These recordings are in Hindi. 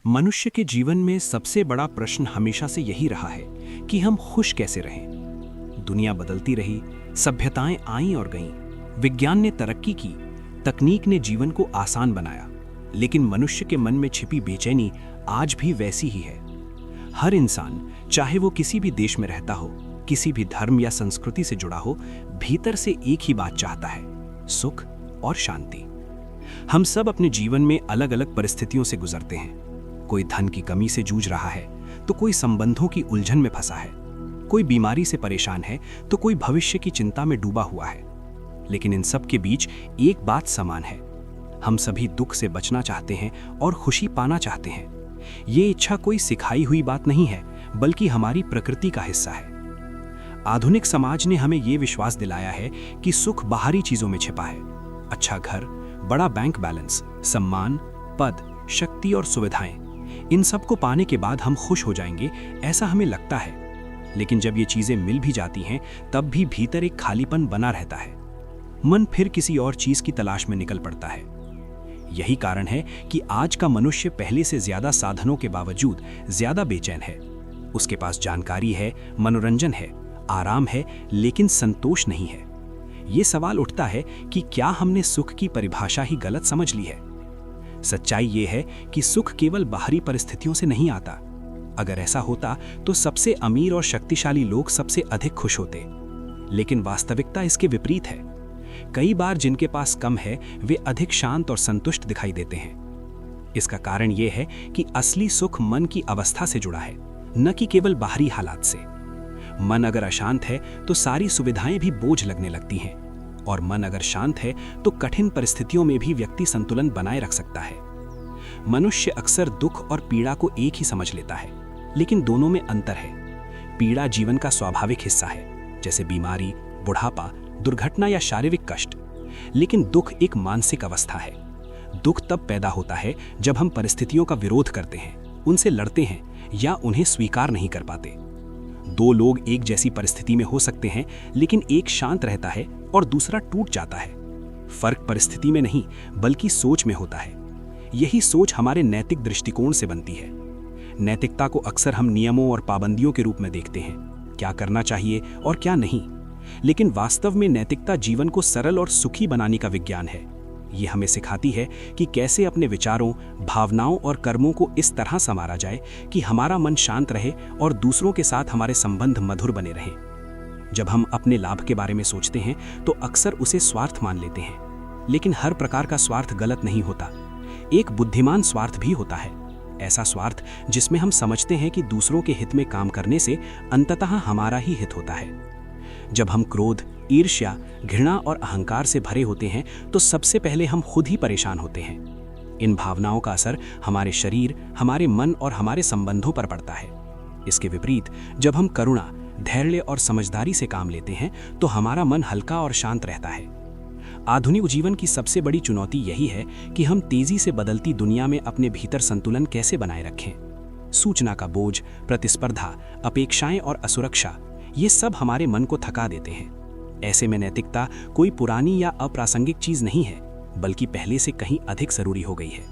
मनुष्य के जीवन में सबसे बड़ा प्रश्न हमेशा से यही रहा है कि हम खुश कैसे रहें। दुनिया बदलती रही, सभ्यताएं आईं और गईं, विज्ञान ने तरक्की की, तकनीक ने जीवन को आसान बनाया, लेकिन मनुष्य के मन में छिपी बेचैनी आज भी वैसी ही है। हर इंसान, चाहे वो किसी भी देश में रहता हो, किसी भी धर्म या संस्कृति से जुड़ा हो, भीतर से एक ही बात चाहता है, सुख और शांति। हम सब अपने जीवन में अलग अलग परिस्थितियों से गुजरते हैं। कोई धन की कमी से जूझ रहा है, तो कोई संबंधों की उलझन में फंसा है, कोई बीमारी से परेशान है, तो कोई भविष्य की चिंता में डूबा हुआ है। लेकिन इन सब के बीच एक बात समान है, हम सभी दुख से बचना चाहते हैं और खुशी पाना चाहते हैं। ये इच्छा कोई सिखाई हुई बात नहीं है, बल्कि हमारी प्रकृति का हिस्सा है। आधुनिक समाज ने हमें ये विश्वास दिलाया है कि सुख बाहरी चीजों में छिपा है। अच्छा घर, बड़ा बैंक बैलेंस, सम्मान, पद, शक्ति और सुविधाएं, इन सब को पाने के बाद हम खुश हो जाएंगे, ऐसा हमें लगता है। लेकिन जब ये चीजें मिल भी जाती हैं, तब भी भीतर एक खालीपन बना रहता है। मन फिर किसी और चीज की तलाश में निकल पड़ता है। यही कारण है कि आज का मनुष्य पहले से ज्यादा साधनों के बावजूद ज्यादा बेचैन है। उसके पास जानकारी है, मनोरंजन है, आराम है, लेकिन संतोष नहीं है। ये सवाल उठता है कि क्या हमने सुख की परिभाषा ही गलत समझ ली है। सच्चाई ये है कि सुख केवल बाहरी परिस्थितियों से नहीं आता। अगर ऐसा होता तो सबसे अमीर और शक्तिशाली लोग सबसे अधिक खुश होते। लेकिन वास्तविकता इसके विपरीत है। कई बार जिनके पास कम है, वे अधिक शांत और संतुष्ट दिखाई देते हैं। इसका कारण यह है कि असली सुख मन की अवस्था से जुड़ा है, न कि केवल बाहरी हालात से। मन अगर अशांत है तो सारी सुविधाएं भी बोझ लगने लगती हैं, और मन अगर शांत है तो कठिन परिस्थितियों में भी व्यक्ति संतुलन बनाए रख सकता है। मनुष्य अक्सर दुख और पीड़ा को एक ही समझ लेता है, लेकिन दोनों में अंतर है। पीड़ा जीवन का स्वाभाविक हिस्सा है, जैसे बीमारी, बुढ़ापा, दुर्घटना या शारीरिक कष्ट। लेकिन दुख एक मानसिक अवस्था है। दुख तब पैदा होता है जब हम परिस्थितियों का विरोध करते हैं, उनसे लड़ते हैं या उन्हें स्वीकार नहीं कर पाते। दो लोग एक जैसी परिस्थिति में हो सकते हैं, लेकिन एक शांत रहता है और दूसरा टूट जाता है। फर्क परिस्थिति में नहीं, बल्कि सोच में होता है। यही सोच हमारे नैतिक दृष्टिकोण से बनती है। नैतिकता को अक्सर हम नियमों और पाबंदियों के रूप में देखते हैं, क्या करना चाहिए और क्या नहीं। लेकिन वास्तव में नैतिकता जीवन को सरल और सुखी बनाने का विज्ञान है। ये हमें सिखाती है कि कैसे अपने विचारों, भावनाओं और कर्मों को इस तरह संवारा जाए कि हमारा मन शांत रहे और दूसरों के साथ हमारे संबंध मधुर बने रहें। जब हम अपने लाभ के बारे में सोचते हैं तो अक्सर उसे स्वार्थ मान लेते हैं, लेकिन हर प्रकार का स्वार्थ गलत नहीं होता। एक बुद्धिमान स्वार्थ भी होता है, ऐसा स्वार्थ जिसमें हम समझते हैं कि दूसरों के हित में काम करने से अंततः हमारा ही हित होता है। जब हम क्रोध, ईर्ष्या, घृणा और अहंकार से भरे होते हैं तो सबसे पहले हम खुद ही परेशान होते हैं। इन भावनाओं का असर हमारे शरीर, हमारे मन और हमारे संबंधों पर पड़ता है। इसके विपरीत जब हम करुणा, धैर्य और समझदारी से काम लेते हैं तो हमारा मन हल्का और शांत रहता है। आधुनिक जीवन की सबसे बड़ी चुनौती यही है कि हम तेजी से बदलती दुनिया में अपने भीतर संतुलन कैसे बनाए रखें। सूचना का बोझ, प्रतिस्पर्धा, अपेक्षाएं और असुरक्षा, ये सब हमारे मन को थका देते हैं। ऐसे में नैतिकता कोई पुरानी या अप्रासंगिक चीज नहीं है, बल्कि पहले से कहीं अधिक जरूरी हो गई है।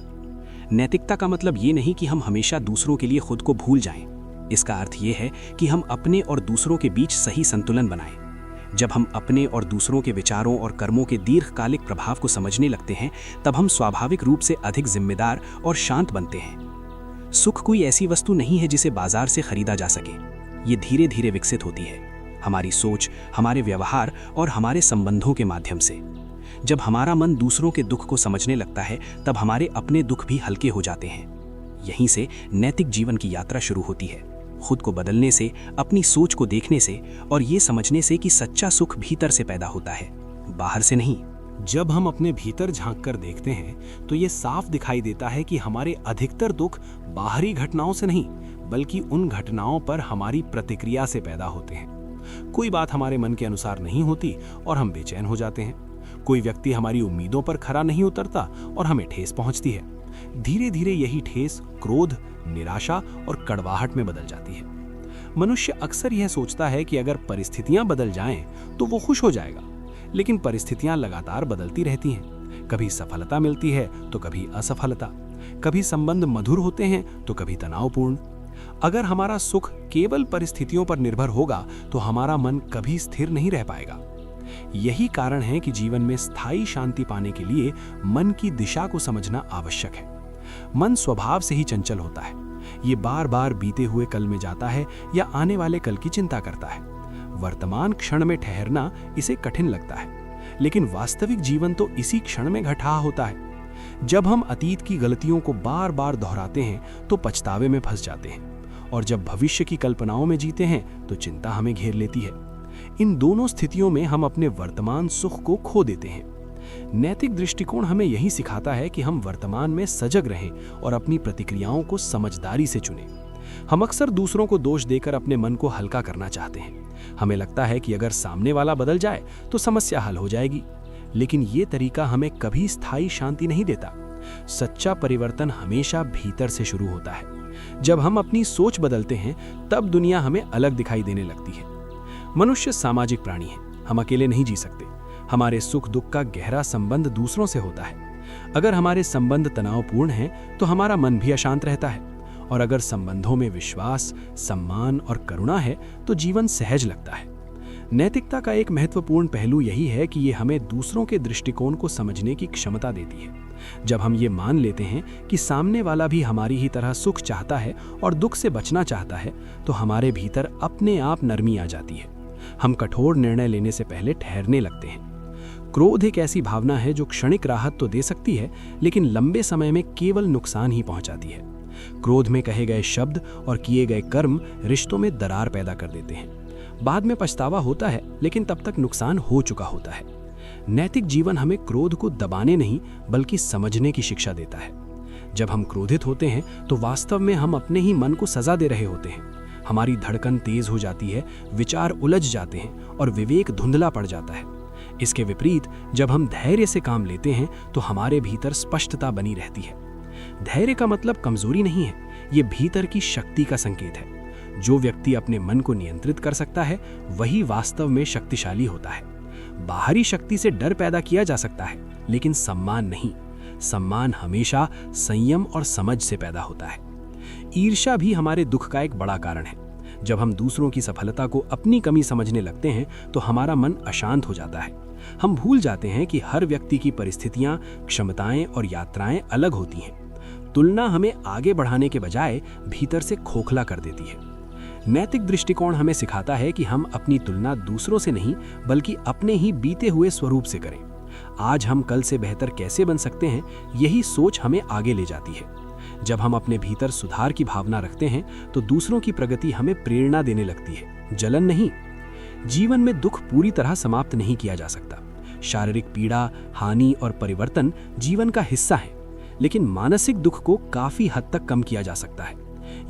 नैतिकता का मतलब ये नहीं कि हम हमेशा दूसरों के लिए खुद को भूल जाएं। इसका अर्थ ये है कि हम अपने और दूसरों के बीच सही संतुलन बनाएं। जब हम अपने और दूसरों के विचारों और कर्मों के दीर्घकालिक प्रभाव को समझने लगते हैं, तब हम स्वाभाविक रूप से अधिक जिम्मेदार और शांत बनते हैं। सुख कोई ऐसी वस्तु नहीं है जिसे बाजार से खरीदा जा सके। ये धीरे धीरे विकसित होती है, हमारी सोच, हमारे व्यवहार और हमारे संबंधों के माध्यम से। जब हमारा मन दूसरों के दुख को समझने लगता है, तब हमारे अपने दुख भी हल्के हो जाते हैं। यहीं से नैतिक जीवन की यात्रा शुरू होती है, खुद को बदलने से, अपनी सोच को देखने से और ये समझने से कि सच्चा सुख भीतर से पैदा होता है, बाहर से नहीं। जब हम अपने भीतर झांक कर देखते हैं तो ये साफ दिखाई देता है कि हमारे अधिकतर दुख बाहरी घटनाओं से नहीं, बल्कि उन घटनाओं पर हमारी प्रतिक्रिया से पैदा होते हैं। कोई बात हमारे मन के अनुसार नहीं होती और हम बेचैन हो जाते हैं। कोई व्यक्ति हमारी उम्मीदों पर खरा नहीं उतरता और हमें ठेस पहुंचती है। धीरे धीरे यही ठेस क्रोध, निराशा और कड़वाहट में बदल जाती है। मनुष्य अक्सर यह सोचता है कि अगर परिस्थितियां बदल जाएं तो वो खुश हो जाएगा, लेकिन परिस्थितियां लगातार बदलती रहती हैं। कभी सफलता मिलती है तो कभी असफलता, कभी संबंध मधुर होते हैं तो कभी तनावपूर्ण। अगर हमारा सुख केवल परिस्थितियों पर निर्भर होगा तो हमारा मन कभी स्थिर नहीं रह पाएगा। यही कारण है कि जीवन में स्थायी शांति पाने के लिए मन की दिशा को समझना आवश्यक है। मन स्वभाव से ही चंचल होता है। ये बार बार बीते हुए कल में जाता है या आने वाले कल की चिंता करता है। वर्तमान क्षण में ठहरना इसे कठिन लगता है, लेकिन वास्तविक जीवन तो इसी क्षण में घटा होता है। जब हम अतीत की गलतियों को बार बार दोहराते हैं तो पछतावे में फंस जाते हैं, और जब भविष्य की कल्पनाओं में जीते हैं तो चिंता हमें घेर लेती है। इन दोनों स्थितियों में हम अपने वर्तमान सुख को खो देते हैं। नैतिक दृष्टिकोण हमें यही सिखाता है कि हम वर्तमान में सजग रहें और अपनी प्रतिक्रियाओं को समझदारी से चुनें। हम अक्सर दूसरों को दोष देकर अपने मन को हल्का करना चाहते हैं। हमें लगता है कि अगर सामने वाला बदल जाए तो समस्या हल हो जाएगी, लेकिन ये तरीका हमें कभी स्थायी शांति नहीं देता। सच्चा परिवर्तन हमेशा भीतर से शुरू होता है। जब हम अपनी सोच बदलते हैं तब दुनिया हमें अलग दिखाई देने लगती है। मनुष्य सामाजिक प्राणी है, हम अकेले नहीं जी सकते। हमारे सुख दुख का गहरा संबंध दूसरों से होता है। अगर हमारे संबंध तनावपूर्ण हैं तो हमारा मन भी अशांत रहता है, और अगर संबंधों में विश्वास, सम्मान और करुणा है तो जीवन सहज लगता है। नैतिकता का एक महत्वपूर्ण पहलू यही है कि ये हमें दूसरों के दृष्टिकोण को समझने की क्षमता देती है। जब हम ये मान लेते हैं कि सामने वाला भी हमारी ही तरह सुख चाहता है और दुख से बचना चाहता है, तो हमारे भीतर अपने आप नरमी आ जाती है। हम कठोर निर्णय लेने से पहले ठहरने लगते हैं। क्रोध एक ऐसी भावना है जो क्षणिक राहत तो दे सकती है, लेकिन लंबे समय में केवल नुकसान ही पहुंचाती है। क्रोध में कहे गए शब्द और किए गए कर्म रिश्तों में दरार पैदा कर देते हैं। बाद में पछतावा होता है, लेकिन तब तक नुकसान हो चुका होता है। नैतिक जीवन हमें क्रोध को दबाने नहीं बल्कि समझने की शिक्षा देता है। जब हम क्रोधित होते हैं तो वास्तव में हम अपने ही मन को सजा दे रहे होते हैं। हमारी धड़कन तेज हो जाती है, विचार उलझ जाते हैं और विवेक धुंधला पड़ जाता है। इसके विपरीत जब हम धैर्य से काम लेते हैं तो हमारे भीतर स्पष्टता बनी रहती है। धैर्य का मतलब कमजोरी नहीं है, ये भीतर की शक्ति का संकेत है। जो व्यक्ति अपने मन को नियंत्रित कर सकता है वही वास्तव में शक्तिशाली होता है। बाहरी शक्ति से डर पैदा किया जा सकता है, लेकिन सम्मान नहीं। सम्मान हमेशा संयम और समझ से पैदा होता है। ईर्ष्या भी हमारे दुख का एक बड़ा कारण है। जब हम दूसरों की सफलता को अपनी कमी समझने लगते हैं तो हमारा मन अशांत हो जाता है। हम भूल जाते हैं कि हर व्यक्ति की परिस्थितियां, क्षमताएं और यात्राएं अलग होती हैं। तुलना हमें आगे बढ़ाने के बजाय भीतर से खोखला कर देती है। नैतिक दृष्टिकोण हमें सिखाता है कि हम अपनी तुलना दूसरों से नहीं बल्कि अपने ही बीते हुए स्वरूप से करें। आज हम कल से बेहतर कैसे बन सकते हैं, यही सोच हमें आगे ले जाती है। जब हम अपने भीतर सुधार की भावना रखते हैं तो दूसरों की प्रगति हमें प्रेरणा देने लगती है, जलन नहीं। जीवन में दुख पूरी तरह समाप्त नहीं किया जा सकता। शारीरिक पीड़ा, हानि और परिवर्तन जीवन का हिस्सा है, लेकिन मानसिक दुख को काफी हद तक कम किया जा सकता है।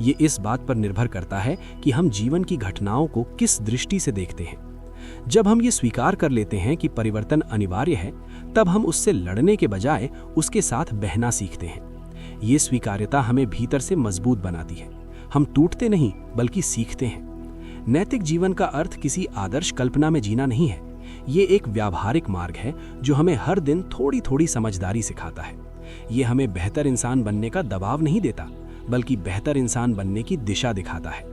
ये इस बात पर निर्भर करता है कि हम जीवन की घटनाओं को किस दृष्टि से देखते हैं। जब हम ये स्वीकार कर लेते हैं कि परिवर्तन अनिवार्य है, तब हम उससे लड़ने के बजाय उसके साथ बहना सीखते हैं। ये स्वीकार्यता हमें भीतर से मजबूत बनाती है। हम टूटते नहीं बल्कि सीखते हैं। नैतिक जीवन का अर्थ किसी आदर्श कल्पना में जीना नहीं है। ये एक व्यावहारिक मार्ग है जो हमें हर दिन थोड़ी थोड़ी समझदारी सिखाता है। ये हमें बेहतर इंसान बनने का दबाव नहीं देता, बल्कि बेहतर इंसान बनने की दिशा दिखाता है।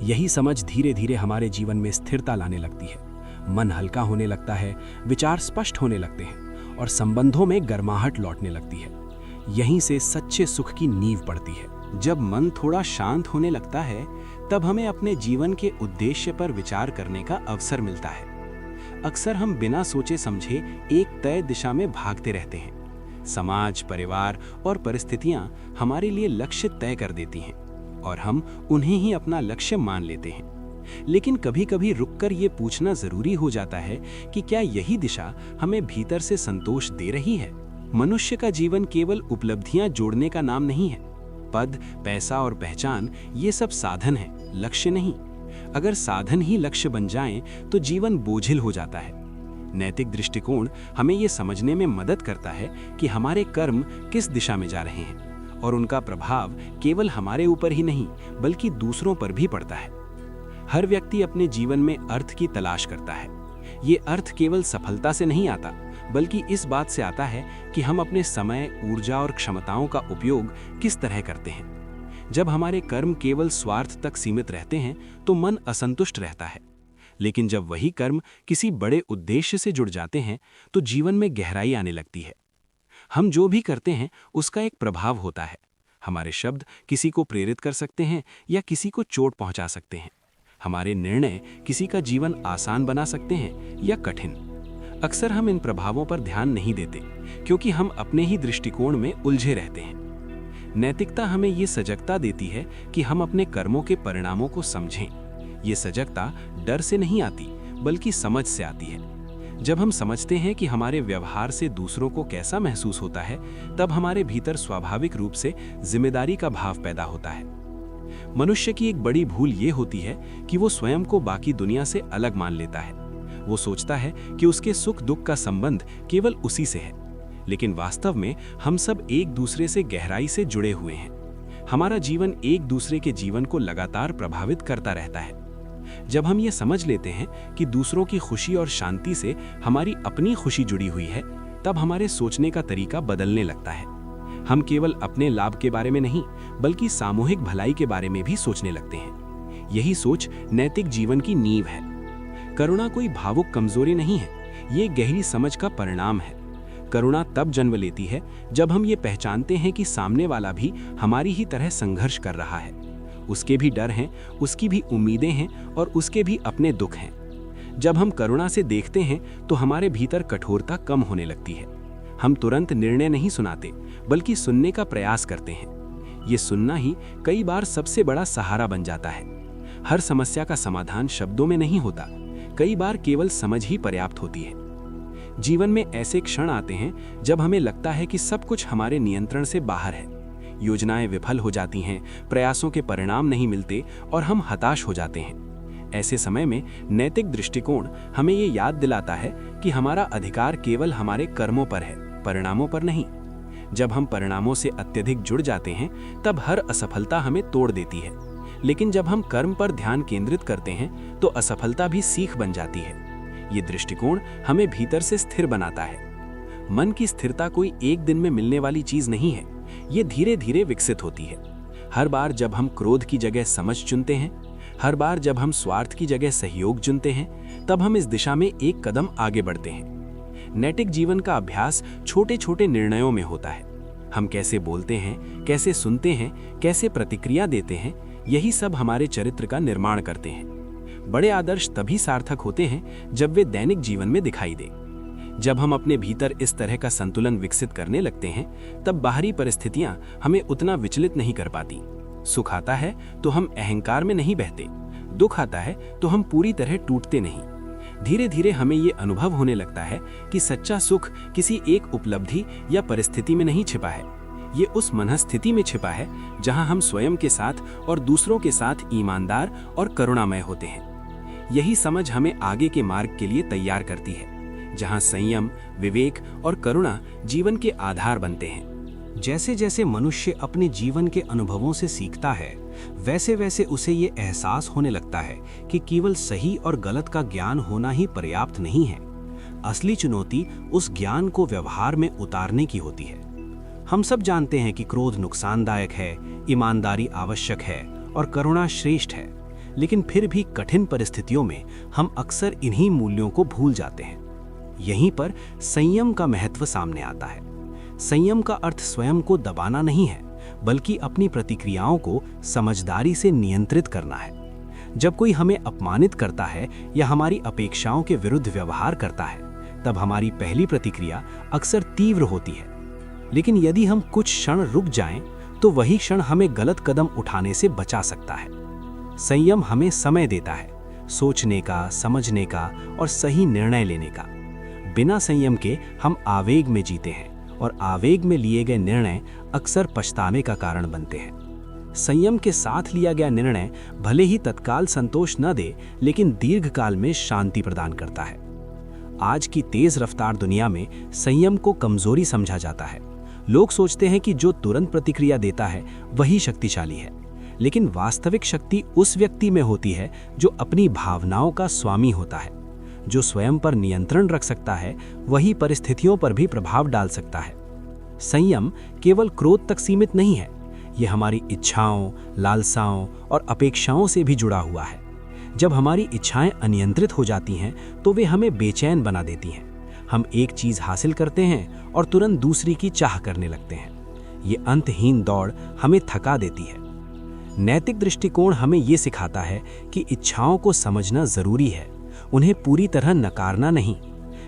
यही समझ धीरे धीरे हमारे जीवन में स्थिरता लाने लगती है। मन हल्का होने लगता है, विचार स्पष्ट होने लगते हैं और संबंधों में गर्माहट लौटने लगती है। यहीं से सच्चे सुख की नींव पड़ती है। जब मन थोड़ा शांत होने लगता है, तब हमें अपने जीवन के उद्देश्य पर विचार करने का अवसर मिलता है। अक्सर हम बिना सोचे समझे एक तय दिशा में भागते रहते हैं। समाज, परिवार और परिस्थितियां हमारे लिए लक्ष्य तय कर देती हैं और हम उन्हें ही अपना लक्ष्य मान लेते हैं। लेकिन कभी-कभी रुककर ये पूछना जरूरी हो जाता है कि क्या यही दिशा हमें भीतर से संतोष दे रही है? मनुष्य का जीवन केवल उपलब्धियां जोड़ने का नाम नहीं है। पद, पैसा और पहचान ये सब साधन हैं, लक्ष्य नहीं। अगर साधन ही लक्ष्य बन जाएं, तो जीवन बोझिल हो जाता है। नैतिक दृष्टिकोण हमें ये समझने में मदद करता है कि हमारे कर्म किस दिशा में जा रहे हैं और उनका प्रभाव केवल हमारे ऊपर ही नहीं बल्कि दूसरों पर भी पड़ता है। हर व्यक्ति अपने जीवन में अर्थ की तलाश करता है। ये अर्थ केवल सफलता से नहीं आता बल्कि इस बात से आता है कि हम अपने समय, ऊर्जा और क्षमताओं का उपयोग किस तरह करते हैं। जब हमारे कर्म केवल स्वार्थ तक सीमित रहते हैं तो मन असंतुष्ट रहता है, लेकिन जब वही कर्म किसी बड़े उद्देश्य से जुड़ जाते हैं तो जीवन में गहराई आने लगती है। हम जो भी करते हैं उसका एक प्रभाव होता है। हमारे शब्द किसी को प्रेरित कर सकते हैं या किसी को चोट पहुंचा सकते हैं। हमारे निर्णय किसी का जीवन आसान बना सकते हैं या कठिन। अक्सर हम इन प्रभावों पर ध्यान नहीं देते क्योंकि हम अपने ही दृष्टिकोण में उलझे रहते हैं। नैतिकता हमें ये सजगता देती है कि हम अपने कर्मों के परिणामों को समझें। ये सजगता डर से नहीं आती बल्कि समझ से आती है। जब हम समझते हैं कि हमारे व्यवहार से दूसरों को कैसा महसूस होता है, तब हमारे भीतर स्वाभाविक रूप से जिम्मेदारी का भाव पैदा होता है। मनुष्य की एक बड़ी भूल ये होती है कि वो स्वयं को बाकी दुनिया से अलग मान लेता है। वो सोचता है कि उसके सुख दुख का संबंध केवल उसी से है, लेकिन वास्तव में हम सब एक दूसरे से गहराई से जुड़े हुए हैं। हमारा जीवन एक दूसरे के जीवन को लगातार प्रभावित करता रहता है। जब हम ये समझ लेते हैं कि दूसरों की खुशी और शांति से हमारी अपनी खुशी जुड़ी हुई है, तब हमारे सोचने का तरीका बदलने लगता है। हम केवल अपने लाभ के बारे में नहीं बल्कि सामूहिक भलाई के बारे में भी सोचने लगते हैं। यही सोच नैतिक जीवन की नींव है। करुणा कोई भावुक कमजोरी नहीं है, ये गहरी समझ का परिणाम है। करुणा तब जन्म लेती है जब हम ये पहचानते हैं कि सामने वाला भी हमारी ही तरह संघर्ष कर रहा है। उसके भी डर हैं, उसकी भी उम्मीदें हैं और उसके भी अपने दुख हैं। जब हम करुणा से देखते हैं तो हमारे भीतर कठोरता कम होने लगती है। हम तुरंत निर्णय नहीं सुनाते बल्कि सुनने का प्रयास करते हैं। ये सुनना ही कई बार सबसे बड़ा सहारा बन जाता है। हर समस्या का समाधान शब्दों में नहीं होता, कई बार केवल समझ ही पर्याप्त होती है। जीवन में ऐसे क्षण आते हैं जब हमें लगता है कि सब कुछ हमारे नियंत्रण से बाहर है। योजनाएं विफल हो जाती हैं, प्रयासों के परिणाम नहीं मिलते और हम हताश हो जाते हैं। ऐसे समय में नैतिक दृष्टिकोण हमें ये याद दिलाता है कि हमारा अधिकार केवल हमारे कर्मों पर है, परिणामों पर नहीं। जब हम परिणामों से अत्यधिक जुड़ जाते हैं तब हर असफलता हमें तोड़ देती है, लेकिन जब हम कर्म पर ध्यान केंद्रित करते हैं तो असफलता भी सीख बन जाती है। ये दृष्टिकोण हमें भीतर से स्थिर बनाता है। मन की स्थिरता कोई एक दिन में मिलने वाली चीज नहीं है, ये धीरे धीरे विकसित होती है। हर बार जब हम क्रोध की जगह समझ चुनते हैं, हर बार जब हम स्वार्थ की जगह सहयोग चुनते हैं, तब हम इस दिशा में एक कदम आगे बढ़ते हैं। नैतिक जीवन का अभ्यास छोटे छोटे निर्णयों में होता है। हम कैसे बोलते हैं, कैसे सुनते हैं, कैसे प्रतिक्रिया देते हैं, यही सब हमारे चरित्र का निर्माण करते हैं। बड़े आदर्श तभी सार्थक होते हैं जब वे दैनिक जीवन में दिखाई दें। जब हम अपने भीतर इस तरह का संतुलन विकसित करने लगते हैं, तब बाहरी परिस्थितियां हमें उतना विचलित नहीं कर पाती। सुख आता है तो हम अहंकार में नहीं बहते, दुख आता है तो हम पूरी तरह टूटते नहीं। धीरे धीरे हमें ये अनुभव होने लगता है कि सच्चा सुख किसी एक उपलब्धि या परिस्थिति में नहीं छिपा है, ये उस मनस्थिति में छिपा है जहां हम स्वयं के साथ और दूसरों के साथ ईमानदार और करुणामय होते हैं। यही समझ हमें आगे के मार्ग के लिए तैयार करती है, जहां संयम, विवेक और करुणा जीवन के आधार बनते हैं। जैसे जैसे मनुष्य अपने जीवन के अनुभवों से सीखता है, वैसे वैसे उसे ये एहसास होने लगता है कि केवल सही और गलत का ज्ञान होना ही पर्याप्त नहीं है। असली चुनौती उस ज्ञान को व्यवहार में उतारने की होती है। हम सब जानते हैं कि क्रोध नुकसानदायक है, ईमानदारी आवश्यक है और करुणा श्रेष्ठ है, लेकिन फिर भी कठिन परिस्थितियों में हम अक्सर इन्हीं मूल्यों को भूल जाते हैं। यहीं पर संयम का महत्व सामने आता है। संयम का अर्थ स्वयं को दबाना नहीं है, बल्कि अपनी प्रतिक्रियाओं को समझदारी से नियंत्रित करना है। जब कोई हमें अपमानित करता है या हमारी अपेक्षाओं के विरुद्ध व्यवहार करता है, तब हमारी पहली प्रतिक्रिया अक्सर तीव्र होती है। लेकिन यदि हम कुछ क्षण रुक जाएं, तो वही क्षण हमें गलत कदम उठाने से बचा सकता है। संयम हमें समय देता है, सोचने का, समझने का और सही निर्णय लेने का। बिना संयम के हम आवेग में जीते हैं और आवेग में लिए गए निर्णय अक्सर पछतावे का कारण बनते हैं। संयम के साथ लिया गया निर्णय भले ही तत्काल संतोष न दे, लेकिन दीर्घकाल में शांति प्रदान करता है। आज की तेज रफ्तार दुनिया में संयम को कमजोरी समझा जाता है। लोग सोचते हैं कि जो तुरंत प्रतिक्रिया देता है वही शक्तिशाली है, लेकिन वास्तविक शक्ति उस व्यक्ति में होती है जो अपनी भावनाओं का स्वामी होता है, जो स्वयं पर नियंत्रण रख सकता है वही परिस्थितियों पर भी प्रभाव डाल सकता है। संयम केवल क्रोध तक सीमित नहीं है, ये हमारी इच्छाओं, लालसाओं और अपेक्षाओं से भी जुड़ा हुआ है। जब हमारी इच्छाएं अनियंत्रित हो जाती हैं तो वे हमें बेचैन बना देती हैं। हम एक चीज हासिल करते हैं और तुरंत दूसरी की चाह करने लगते हैं। ये अंतहीन दौड़ हमें थका देती है। नैतिक दृष्टिकोण हमें ये सिखाता है कि इच्छाओं को समझना जरूरी है, उन्हें पूरी तरह नकारना नहीं।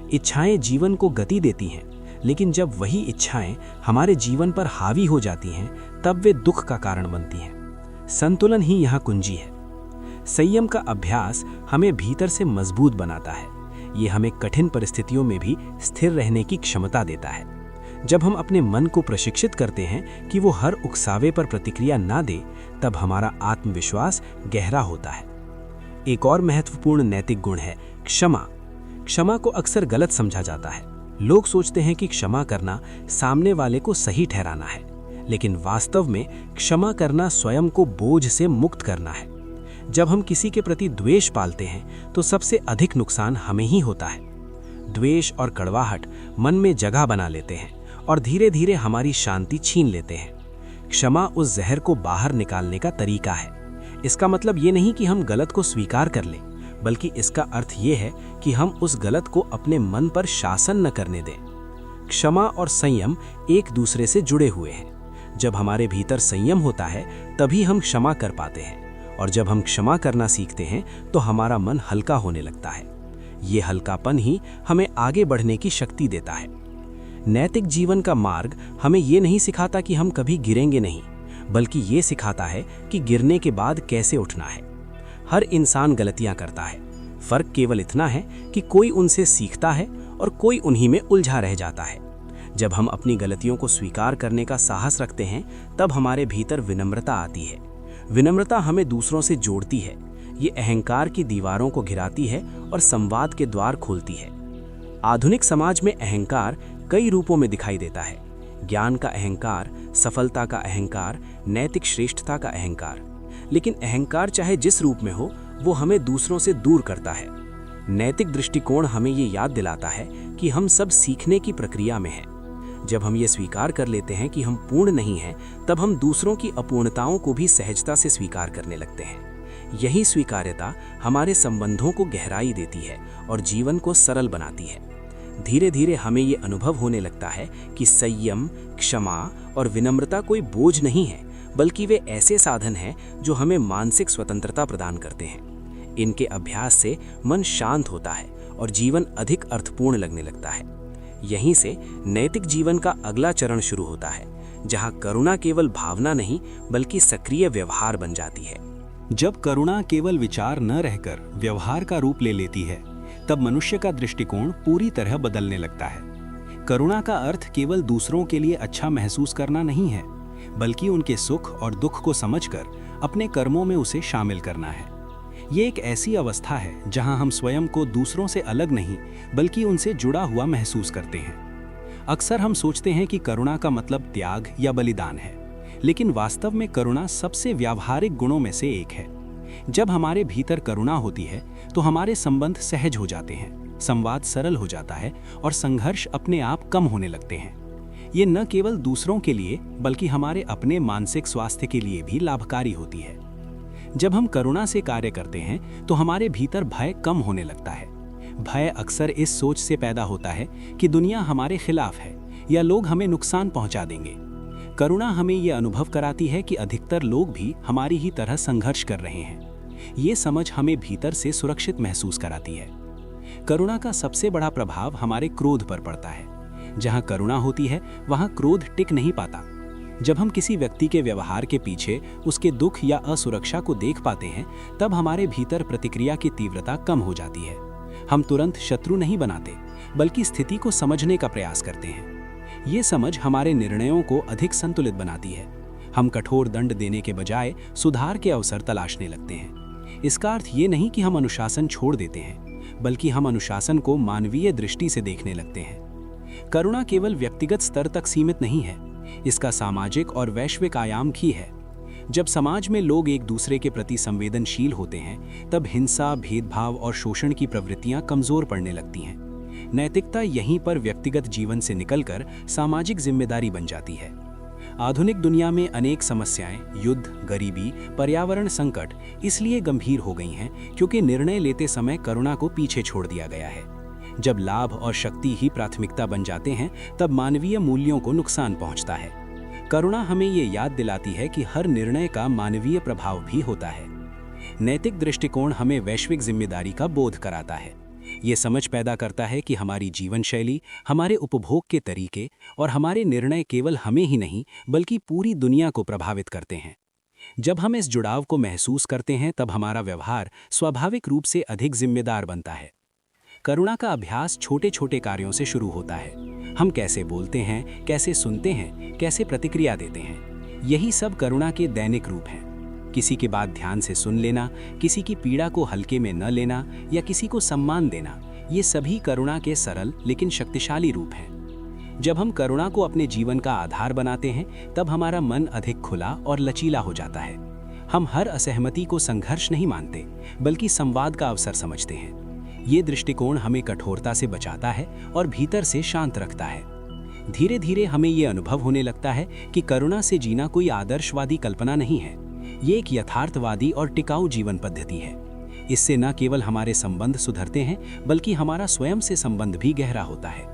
इच्छाएं जीवन को गति देती हैं, लेकिन जब वही इच्छाएं हमारे जीवन पर हावी हो जाती हैं तब वे दुख का कारण बनती हैं। संतुलन ही यहाँ कुंजी है। संयम का अभ्यास हमें भीतर से मजबूत बनाता है। ये हमें कठिन परिस्थितियों में भी स्थिर रहने की क्षमता देता है। जब हम अपने मन को प्रशिक्षित करते हैं कि वो हर उकसावे पर प्रतिक्रिया ना दे, तब हमारा आत्मविश्वास गहरा होता है। एक और महत्वपूर्ण नैतिक गुण है क्षमा। क्षमा को अक्सर गलत समझा जाता है। लोग सोचते हैं कि क्षमा करना सामने वाले को सही ठहराना है, लेकिन वास्तव में क्षमा करना स्वयं को बोझ से मुक्त करना है। जब हम किसी के प्रति द्वेष पालते हैं तो सबसे अधिक नुकसान हमें ही होता है। द्वेष और कड़वाहट मन में जगह बना लेते हैं और धीरे धीरे हमारी शांति छीन लेते हैं। क्षमा उस जहर को बाहर निकालने का तरीका है। इसका मतलब ये नहीं कि हम गलत को स्वीकार कर लें, बल्कि इसका अर्थ ये है कि हम उस गलत को अपने मन पर शासन न करने दें। क्षमा और संयम एक दूसरे से जुड़े हुए हैं। जब हमारे भीतर संयम होता है तभी हम क्षमा कर पाते हैं, और जब हम क्षमा करना सीखते हैं तो हमारा मन हल्का होने लगता है। ये हल्कापन ही हमें आगे बढ़ने की शक्ति देता है। नैतिक जीवन का मार्ग हमें ये नहीं सिखाता कि हम कभी गिरेंगे नहीं, बल्कि ये सिखाता है कि गिरने के बाद कैसे उठना है। हर इंसान गलतियां करता है, फर्क केवल इतना है कि कोई उनसे सीखता है और कोई उन्हीं में उलझा रह जाता है। जब हम अपनी गलतियों को स्वीकार करने का साहस रखते हैं तब हमारे भीतर विनम्रता आती है। विनम्रता हमें दूसरों से जोड़ती है, ये अहंकार की दीवारों को घिराती है और संवाद के द्वार खोलती है। आधुनिक समाज में अहंकार कई रूपों में दिखाई देता है। ज्ञान का अहंकार, सफलता का अहंकार, नैतिक श्रेष्ठता का अहंकार। लेकिन अहंकार चाहे जिस रूप में हो, वो हमें दूसरों से दूर करता है। नैतिक दृष्टिकोण हमें ये याद दिलाता है कि हम सब सीखने की प्रक्रिया में हैं। जब हम ये स्वीकार कर लेते हैं कि हम पूर्ण नहीं हैं, तब हम दूसरों की अपूर्णताओं को भी सहजता से स्वीकार करने लगते हैं। यही स्वीकार्यता हमारे संबंधों को गहराई देती है और जीवन को सरल बनाती है। धीरे धीरे हमें ये अनुभव होने लगता है कि संयम, क्षमा और विनम्रता कोई बोझ नहीं है, बल्कि वे ऐसे साधन हैं जो हमें मानसिक स्वतंत्रता प्रदान करते हैं। इनके अभ्यास से मन शांत होता है और जीवन अधिक अर्थपूर्ण लगने लगता है। यहीं से नैतिक जीवन का अगला चरण शुरू होता है, जहां करुणा केवल भावना नहीं बल्कि सक्रिय व्यवहार बन जाती है। जब करुणा केवल विचार न रहकर व्यवहार का रूप ले लेती है, तब मनुष्य का दृष्टिकोण पूरी तरह बदलने लगता है। करुणा का अर्थ केवल दूसरों के लिए अच्छा महसूस करना नहीं है, बल्कि उनके सुख और दुख को समझकर अपने कर्मों में उसे शामिल करना है। ये एक ऐसी अवस्था है जहां हम स्वयं को दूसरों से अलग नहीं बल्कि उनसे जुड़ा हुआ महसूस करते हैं। अक्सर हम सोचते हैं कि करुणा का मतलब त्याग या बलिदान है, लेकिन वास्तव में करुणा सबसे व्यावहारिक गुणों में से एक है। जब हमारे भीतर करुणा होती है तो हमारे संबंध सहज हो जाते हैं, संवाद सरल हो जाता है और संघर्ष अपने आप कम होने लगते हैं। ये न केवल दूसरों के लिए बल्कि हमारे अपने मानसिक स्वास्थ्य के लिए भी लाभकारी होती है। जब हम करुणा से कार्य करते हैं तो हमारे भीतर भय कम होने लगता है। भय अक्सर इस सोच से पैदा होता है कि दुनिया हमारे खिलाफ है या लोग हमें नुकसान पहुंचा देंगे। करुणा हमें यह अनुभव कराती है कि अधिकतर लोग भी हमारी ही तरह संघर्ष कर रहे हैं। ये समझ हमें भीतर से सुरक्षित महसूस कराती है। करुणा का सबसे बड़ा प्रभाव हमारे क्रोध पर पड़ता है। जहां करुणा होती है वहां क्रोध टिक नहीं पाता। जब हम किसी व्यक्ति के व्यवहार के पीछे उसके दुख या असुरक्षा को देख पाते हैं, तब हमारे भीतर प्रतिक्रिया की तीव्रता कम हो जाती है। हम तुरंत शत्रु नहीं बनाते, बल्कि स्थिति को समझने का प्रयास करते हैं। ये समझ हमारे निर्णयों को अधिक संतुलित बनाती है। हम कठोर दंड देने के बजाय सुधार के अवसर तलाशने लगते हैं। इसका अर्थ ये नहीं कि हम अनुशासन छोड़ देते हैं, बल्कि हम अनुशासन को मानवीय दृष्टि से देखने लगते हैं। करुणा केवल व्यक्तिगत स्तर तक सीमित नहीं है, इसका सामाजिक और वैश्विक आयाम भी है। जब समाज में लोग एक दूसरे के प्रति संवेदनशील होते हैं, तब हिंसा, भेदभाव और शोषण की प्रवृत्तियां कमजोर पड़ने लगती हैं। नैतिकता यहीं पर व्यक्तिगत जीवन से निकलकर सामाजिक जिम्मेदारी बन जाती है। आधुनिक दुनिया में अनेक समस्याएं, युद्ध, गरीबी, पर्यावरण संकट इसलिए गंभीर हो गई हैं क्योंकि निर्णय लेते समय करुणा को पीछे छोड़ दिया गया है। जब लाभ और शक्ति ही प्राथमिकता बन जाते हैं, तब मानवीय मूल्यों को नुकसान पहुंचता है। करुणा हमें ये याद दिलाती है कि हर निर्णय का मानवीय प्रभाव भी होता है। नैतिक दृष्टिकोण हमें वैश्विक जिम्मेदारी का बोध कराता है। ये समझ पैदा करता है कि हमारी जीवन शैली, हमारे उपभोग के तरीके और हमारे निर्णय केवल हमें ही नहीं बल्कि पूरी दुनिया को प्रभावित करते हैं। जब हम इस जुड़ाव को महसूस करते हैं, तब हमारा व्यवहार स्वाभाविक रूप से अधिक जिम्मेदार बनता है। करुणा का अभ्यास छोटे छोटे कार्यों से शुरू होता है। हम कैसे बोलते हैं, कैसे सुनते हैं, कैसे प्रतिक्रिया देते हैं, यही सब करुणा के दैनिक रूप हैं। किसी की बात ध्यान से सुन लेना, किसी की पीड़ा को हल्के में न लेना या किसी को सम्मान देना, ये सभी करुणा के सरल लेकिन शक्तिशाली रूप हैं। जब हम करुणा को अपने जीवन का आधार बनाते हैं, तब हमारा मन अधिक खुला और लचीला हो जाता है। हम हर असहमति को संघर्ष नहीं मानते बल्कि संवाद का अवसर समझते हैं। ये दृष्टिकोण हमें कठोरता से बचाता है और भीतर से शांत रखता है। धीरे धीरे हमें ये अनुभव होने लगता है कि करुणा से जीना कोई आदर्शवादी कल्पना नहीं है, ये एक यथार्थवादी और टिकाऊ जीवन पद्धति है। इससे न केवल हमारे संबंध सुधरते हैं बल्कि हमारा स्वयं से संबंध भी गहरा होता है।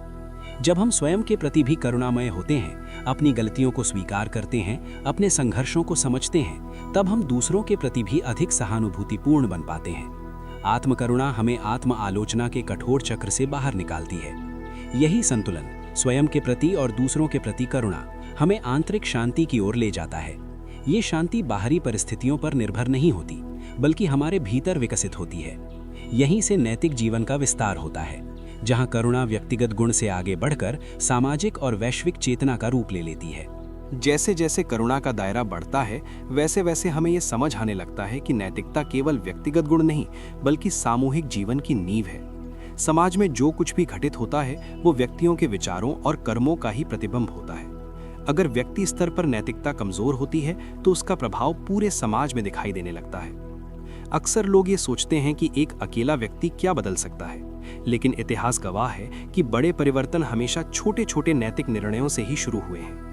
जब हम स्वयं के प्रति भी करुणामय होते हैं, अपनी गलतियों को स्वीकार करते हैं, अपने संघर्षों को समझते हैं, तब हम दूसरों के प्रति भी अधिक सहानुभूतिपूर्ण बन पाते हैं। आत्मकरुणा हमें आत्म आलोचना के कठोर चक्र से बाहर निकालती है। यही संतुलन, स्वयं के प्रति और दूसरों के प्रति करुणा, हमें आंतरिक शांति की ओर ले जाता है। ये शांति बाहरी परिस्थितियों पर निर्भर नहीं होती बल्कि हमारे भीतर विकसित होती है। यहीं से नैतिक जीवन का विस्तार होता है, जहां करुणा व्यक्तिगत गुण से आगे बढ़कर सामाजिक और वैश्विक चेतना का रूप ले लेती है। जैसे जैसे करुणा का दायरा बढ़ता है, वैसे वैसे हमें ये समझ आने लगता है कि नैतिकता केवल व्यक्तिगत गुण नहीं बल्कि सामूहिक जीवन की नींव है। समाज में जो कुछ भी घटित होता है, वो व्यक्तियों के विचारों और कर्मों का ही प्रतिबिंब होता है। अगर व्यक्ति स्तर पर नैतिकता कमजोर होती है, तो उसका प्रभाव पूरे समाज में दिखाई देने लगता है। अक्सर लोग ये सोचते हैं कि एक अकेला व्यक्ति क्या बदल सकता है, लेकिन इतिहास गवाह है कि बड़े परिवर्तन हमेशा छोटे छोटे नैतिक निर्णयों से ही शुरू हुए हैं।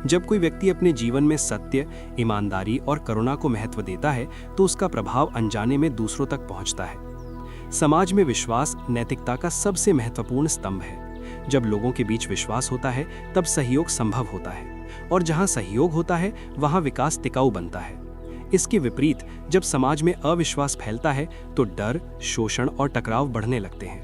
जब कोई व्यक्ति अपने जीवन में सत्य, ईमानदारी और करुणा को महत्व देता है, तो उसका प्रभाव अनजाने में दूसरों तक पहुंचता है। समाज में विश्वास नैतिकता का सबसे महत्वपूर्ण स्तंभ है। जब लोगों के बीच विश्वास होता है, तब सहयोग संभव होता है, और जहां सहयोग होता है, वहां विकास टिकाऊ बनता है। इसके विपरीत, जब समाज में अविश्वास फैलता है, तो डर, शोषण और टकराव बढ़ने लगते हैं।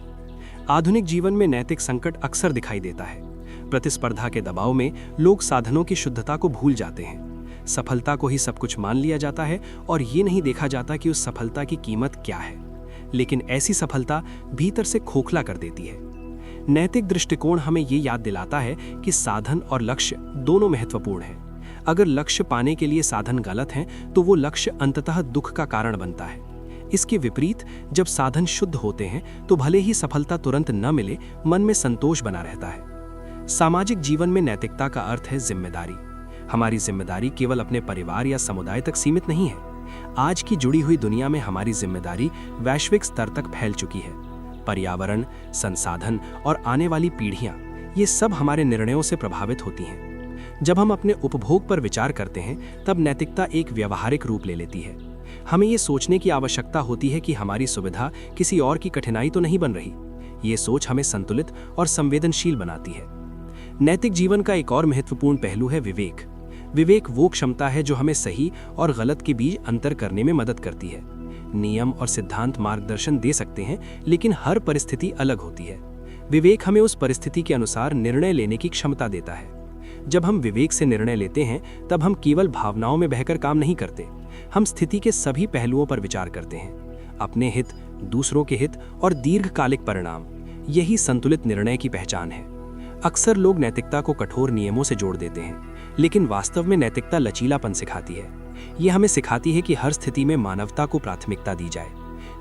आधुनिक जीवन में नैतिक संकट अक्सर दिखाई देता है। प्रतिस्पर्धा के दबाव में लोग साधनों की शुद्धता को भूल जाते हैं। सफलता को ही सब कुछ मान लिया जाता है और ये नहीं देखा जाता कि उस सफलता की कीमत क्या है। लेकिन ऐसी सफलता भीतर से खोखला कर देती है। नैतिक दृष्टिकोण हमें ये याद दिलाता है कि साधन और लक्ष्य दोनों महत्वपूर्ण हैं। अगर लक्ष्य पाने के लिए साधन गलत हैं, तो वो लक्ष्य अंततः दुख का कारण बनता है। इसके विपरीत, जब साधन शुद्ध होते हैं, तो भले ही सफलता तुरंत न मिले, मन में संतोष बना रहता है। सामाजिक जीवन में नैतिकता का अर्थ है जिम्मेदारी। हमारी जिम्मेदारी केवल अपने परिवार या समुदाय तक सीमित नहीं है। आज की जुड़ी हुई दुनिया में हमारी जिम्मेदारी वैश्विक स्तर तक फैल चुकी है। पर्यावरण, संसाधन और आने वाली पीढ़ियां, ये सब हमारे निर्णयों से प्रभावित होती हैं। जब हम अपने उपभोग पर विचार करते हैं, तब नैतिकता एक व्यावहारिक रूप ले लेती है। हमें ये सोचने की आवश्यकता होती है कि हमारी सुविधा किसी और की कठिनाई तो नहीं बन रही। ये सोच हमें संतुलित और संवेदनशील बनाती है। नैतिक जीवन का एक और महत्वपूर्ण पहलू है विवेक। विवेक वो क्षमता है जो हमें सही और गलत के बीच अंतर करने में मदद करती है। नियम और सिद्धांत मार्गदर्शन दे सकते हैं, लेकिन हर परिस्थिति अलग होती है। विवेक हमें उस परिस्थिति के अनुसार निर्णय लेने की क्षमता देता है। जब हम विवेक से निर्णय लेते हैं, तब हम केवल भावनाओं में बहकर काम नहीं करते। हम स्थिति के सभी पहलुओं पर विचार करते हैं, अपने हित, दूसरों के हित और दीर्घकालिक परिणाम। यही संतुलित निर्णय की पहचान है। अक्सर लोग नैतिकता को कठोर नियमों से जोड़ देते हैं, लेकिन वास्तव में नैतिकता लचीलापन सिखाती है। ये हमें सिखाती है कि हर स्थिति में मानवता को प्राथमिकता दी जाए।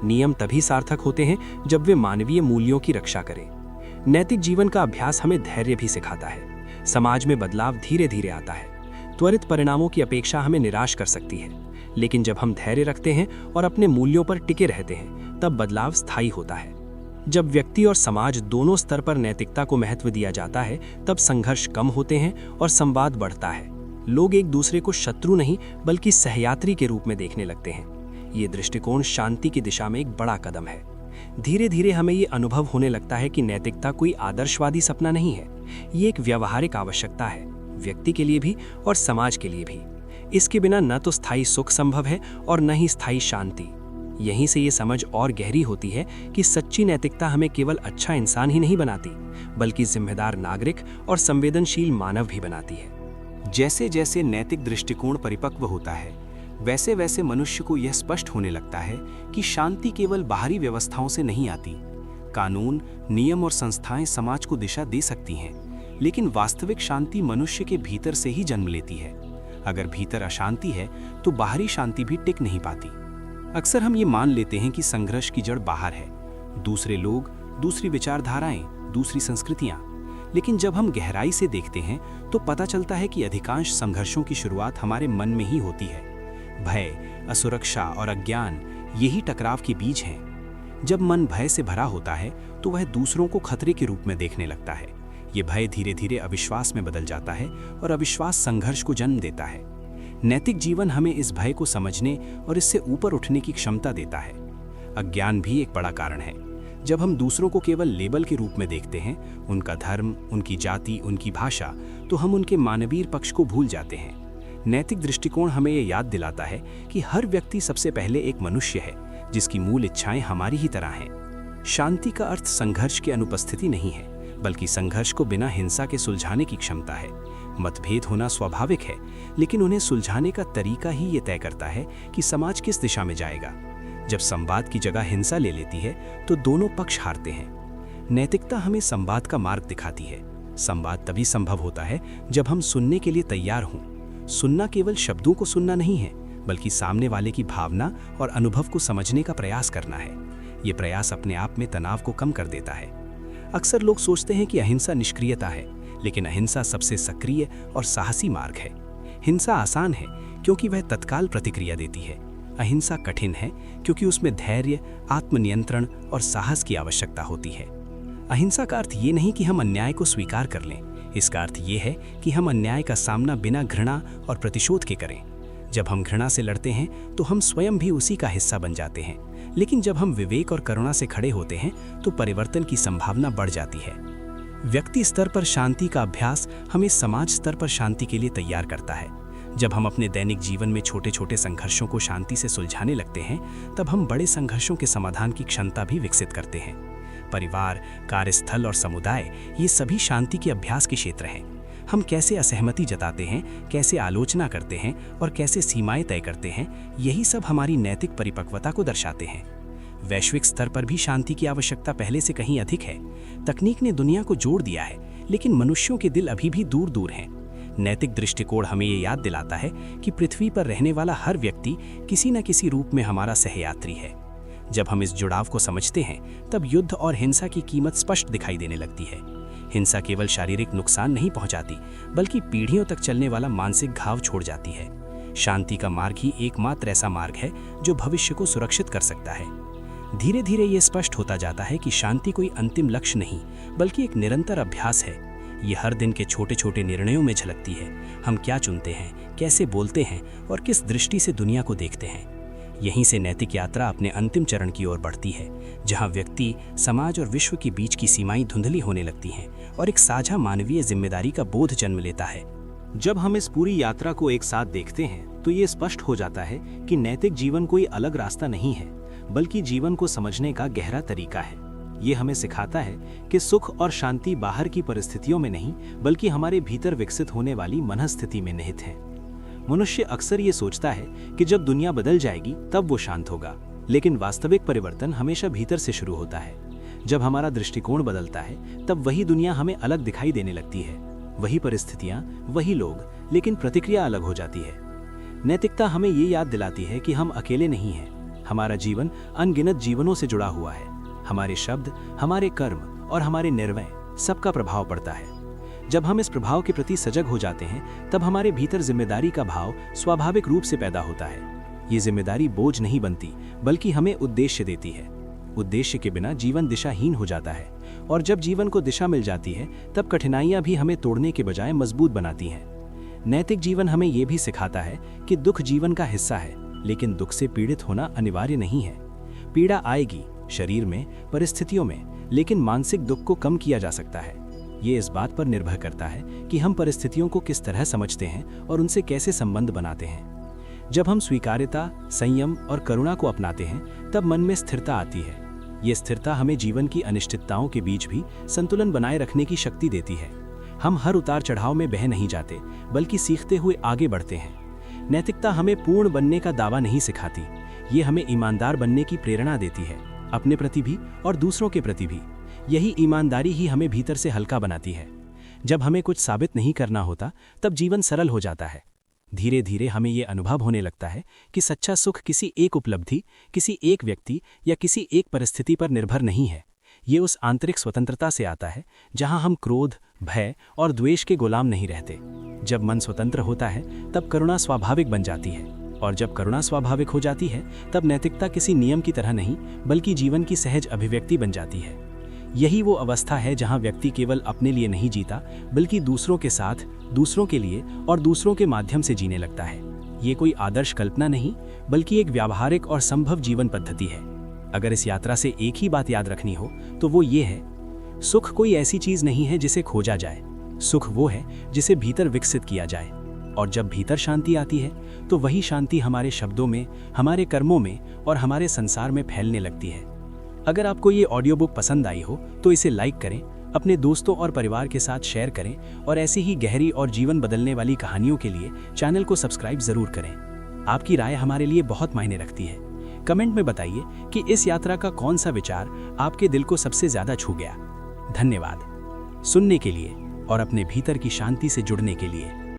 नियम तभी सार्थक होते हैं जब वे मानवीय मूल्यों की रक्षा करें। नैतिक जीवन का अभ्यास हमें धैर्य भी सिखाता है। समाज में बदलाव धीरे धीरे आता है, त्वरित परिणामों की अपेक्षा हमें निराश कर सकती है, लेकिन जब हम धैर्य रखते हैं और अपने मूल्यों पर टिके रहते हैं, तब बदलाव स्थायी होता है। जब व्यक्ति और समाज दोनों स्तर पर नैतिकता को महत्व दिया जाता है, तब संघर्ष कम होते हैं और संवाद बढ़ता है। लोग एक दूसरे को शत्रु नहीं बल्कि सहयात्री के रूप में देखने लगते हैं। ये दृष्टिकोण शांति की दिशा में एक बड़ा कदम है। धीरे धीरे हमें ये अनुभव होने लगता है कि नैतिकता कोई आदर्शवादी सपना नहीं है, ये एक व्यावहारिक आवश्यकता है, व्यक्ति के लिए भी और समाज के लिए भी। इसके बिना न तो स्थायी सुख संभव है और न ही स्थायी शांति। यहीं से ये समझ और गहरी होती है कि सच्ची नैतिकता हमें केवल अच्छा इंसान ही नहीं बनाती, बल्कि जिम्मेदार नागरिक और संवेदनशील मानव भी बनाती है। जैसे जैसे नैतिक दृष्टिकोण परिपक्व होता है, वैसे वैसे मनुष्य को यह स्पष्ट होने लगता है कि शांति केवल बाहरी व्यवस्थाओं से नहीं आती। कानून, नियम और संस्थाएं समाज को दिशा दे सकती हैं, लेकिन वास्तविक शांति मनुष्य के भीतर से ही जन्म लेती है। अगर भीतर अशांति है तो बाहरी शांति भी टिक नहीं पाती। अक्सर हम ये मान लेते हैं कि संघर्ष की जड़ बाहर है, दूसरे लोग, दूसरी विचारधाराएं, दूसरी संस्कृतियां। लेकिन जब हम गहराई से देखते हैं तो पता चलता है कि अधिकांश संघर्षों की शुरुआत हमारे मन में ही होती है। भय, असुरक्षा और अज्ञान यही टकराव के बीज हैं। जब मन भय से भरा होता है तो वह दूसरों को खतरे के रूप में देखने लगता है। ये भय धीरे धीरे अविश्वास में बदल जाता है और अविश्वास संघर्ष को जन्म देता है। नैतिक जीवन हमें इस भय को समझने और इससे ऊपर उठने की क्षमता देता है। अज्ञान भी एक बड़ा कारण है। जब हम दूसरों को केवल लेबल के रूप में देखते हैं, उनका धर्म, उनकी जाति, उनकी भाषा, तो हम उनके मानवीय पक्ष को भूल जाते हैं। नैतिक दृष्टिकोण हमें यह याद दिलाता है कि हर व्यक्ति सबसे पहले एक मनुष्य है, जिसकी मूल इच्छाएं हमारी ही तरह हैं। शांति का अर्थ संघर्ष की अनुपस्थिति नहीं है, बल्कि संघर्ष को बिना हिंसा के सुलझाने की क्षमता है। मतभेद होना स्वाभाविक है, लेकिन उन्हें सुलझाने का तरीका ही ये तय करता है कि समाज किस दिशा में जाएगा। जब संवाद की जगह हिंसा ले लेती है तो दोनों पक्ष हारते हैं। नैतिकता हमें संवाद का मार्ग दिखाती है। संवाद तभी संभव होता है जब हम सुनने के लिए तैयार हों। सुनना केवल शब्दों को सुनना नहीं है, बल्कि सामने वाले की भावना और अनुभव को समझने का प्रयास करना है। ये प्रयास अपने आप में तनाव को कम कर देता है। अक्सर लोग सोचते हैं कि अहिंसा निष्क्रियता है, लेकिन अहिंसा सबसे सक्रिय और साहसी मार्ग है। हिंसा आसान है क्योंकि वह तत्काल प्रतिक्रिया देती है। अहिंसा कठिन है क्योंकि उसमें धैर्य, आत्मनियंत्रण और साहस की आवश्यकता होती है। अहिंसा का अर्थ ये नहीं कि हम अन्याय को स्वीकार कर लें। इसका अर्थ ये है कि हम अन्याय का सामना बिना घृणा और प्रतिशोध के करें। जब हम घृणा से लड़ते हैं तो हम स्वयं भी उसी का हिस्सा बन जाते हैं, लेकिन जब हम विवेक और करुणा से खड़े होते हैं तो परिवर्तन की संभावना बढ़ जाती है। व्यक्ति स्तर पर शांति का अभ्यास हमें समाज स्तर पर शांति के लिए तैयार करता है। जब हम अपने दैनिक जीवन में छोटे छोटे संघर्षों को शांति से सुलझाने लगते हैं, तब हम बड़े संघर्षों के समाधान की क्षमता भी विकसित करते हैं। परिवार, कार्यस्थल और समुदाय, ये सभी शांति के अभ्यास के क्षेत्र हैं। हम कैसे असहमति जताते हैं, कैसे आलोचना करते हैं और कैसे सीमाएं तय करते हैं, यही सब हमारी नैतिक परिपक्वता को दर्शाते हैं। वैश्विक स्तर पर भी शांति की आवश्यकता पहले से कहीं अधिक है। तकनीक ने दुनिया को जोड़ दिया है, लेकिन मनुष्यों के दिल अभी भी दूर दूर हैं। नैतिक दृष्टिकोण हमें ये याद दिलाता है कि पृथ्वी पर रहने वाला हर व्यक्ति किसी न किसी रूप में हमारा सहयात्री है। जब हम इस जुड़ाव को समझते हैं, तब युद्ध और हिंसा की कीमत स्पष्ट दिखाई देने लगती है। हिंसा केवल शारीरिक नुकसान नहीं पहुंचाती, बल्कि पीढ़ियों तक चलने वाला मानसिक घाव छोड़ जाती है। शांति का मार्ग ही एकमात्र ऐसा मार्ग है जो भविष्य को सुरक्षित कर सकता है। धीरे धीरे ये स्पष्ट होता जाता है कि शांति कोई अंतिम लक्ष्य नहीं, बल्कि एक निरंतर अभ्यास है। ये हर दिन के छोटे छोटे निर्णयों में झलकती है। हम क्या चुनते हैं, कैसे बोलते हैं और किस दृष्टि से दुनिया को देखते हैं। यहीं से नैतिक यात्रा अपने अंतिम चरण की ओर बढ़ती है, जहां व्यक्ति, समाज और विश्व के बीच की सीमाएं धुंधली होने लगती हैं और एक साझा मानवीय जिम्मेदारी का बोध जन्म लेता है। जब हम इस पूरी यात्रा को एक साथ देखते हैं तो ये स्पष्ट हो जाता है कि नैतिक जीवन कोई अलग रास्ता नहीं है, बल्कि जीवन को समझने का गहरा तरीका है। ये हमें सिखाता है कि सुख और शांति बाहर की परिस्थितियों में नहीं, बल्कि हमारे भीतर विकसित होने वाली मनस्थिति में निहित है। मनुष्य अक्सर ये सोचता है कि जब दुनिया बदल जाएगी तब वो शांत होगा, लेकिन वास्तविक परिवर्तन हमेशा भीतर से शुरू होता है। जब हमारा दृष्टिकोण बदलता है, तब वही दुनिया हमें अलग दिखाई देने लगती है। वही परिस्थितियां, वही लोग, लेकिन प्रतिक्रिया अलग हो जाती है। नैतिकता हमें ये याद दिलाती है कि हम अकेले नहीं हैं। हमारा जीवन अनगिनत जीवनों से जुड़ा हुआ है। हमारे शब्द, हमारे कर्म और हमारे निर्णय, सबका प्रभाव पड़ता है। जब हम इस प्रभाव के प्रति सजग हो जाते हैं तब हमारे भीतर जिम्मेदारी का भाव स्वाभाविक रूप से पैदा होता है। ये जिम्मेदारी बोझ नहीं बनती बल्कि हमें उद्देश्य देती है। उद्देश्य के बिना जीवन दिशाहीन हो जाता है और जब जीवन को दिशा मिल जाती है तब कठिनाइयां भी हमें तोड़ने के बजाय मजबूत बनाती हैं। नैतिक जीवन हमें यह भी सिखाता है कि दुख जीवन का हिस्सा है, लेकिन दुख से पीड़ित होना अनिवार्य नहीं है। पीड़ा आएगी शरीर में, परिस्थितियों में, लेकिन मानसिक दुख को कम किया जा सकता है। ये इस बात पर निर्भर करता है कि हम परिस्थितियों को किस तरह समझते हैं और उनसे कैसे संबंध बनाते हैं। जब हम स्वीकार्यता, संयम और करुणा को अपनाते हैं तब मन में स्थिरता आती है। ये स्थिरता हमें जीवन की अनिश्चितताओं के बीच भी संतुलन बनाए रखने की शक्ति देती है। हम हर उतार चढ़ाव में बह नहीं जाते बल्कि सीखते हुए आगे बढ़ते हैं। नैतिकता हमें पूर्ण बनने का दावा नहीं सिखाती, ये हमें ईमानदार बनने की प्रेरणा देती है, अपने प्रति भी और दूसरों के प्रति भी। यही ईमानदारी ही हमें भीतर से हल्का बनाती है। जब हमें कुछ साबित नहीं करना होता तब जीवन सरल हो जाता है। धीरे धीरे हमें ये अनुभव होने लगता है कि सच्चा सुख किसी एक उपलब्धि, किसी एक व्यक्ति या किसी एक परिस्थिति पर निर्भर नहीं है। ये उस आंतरिक स्वतंत्रता से आता है जहां हम क्रोध, भय और द्वेष के गुलाम नहीं रहते। जब मन स्वतंत्र होता है तब करुणा स्वाभाविक बन जाती है, और जब करुणा स्वाभाविक हो जाती है तब नैतिकता किसी नियम की तरह नहीं बल्कि जीवन की सहज अभिव्यक्ति बन जाती है। यही वो अवस्था है जहां व्यक्ति केवल अपने लिए नहीं जीता बल्कि दूसरों के साथ, दूसरों के लिए और दूसरों के माध्यम से जीने लगता है। ये कोई आदर्श कल्पना नहीं बल्कि एक व्यावहारिक और संभव जीवन पद्धति है। अगर इस यात्रा से एक ही बात याद रखनी हो तो वो ये है, सुख कोई ऐसी चीज नहीं है जिसे खोजा जाए। सुख वो है जिसे भीतर विकसित किया जाए, और जब भीतर शांति आती है तो वही शांति हमारे शब्दों में, हमारे कर्मों में और हमारे संसार में फैलने लगती है। अगर आपको ये ऑडियो बुक पसंद आई हो तो इसे लाइक करें, अपने दोस्तों और परिवार के साथ शेयर करें और ऐसी ही गहरी और जीवन बदलने वाली कहानियों के लिए चैनल को सब्सक्राइब जरूर करें। आपकी राय हमारे लिए बहुत मायने रखती है। कमेंट में बताइए कि इस यात्रा का कौन सा विचार आपके दिल को सबसे ज्यादा छू गया। धन्यवाद सुनने के लिए और अपने भीतर की शांति से जुड़ने के लिए।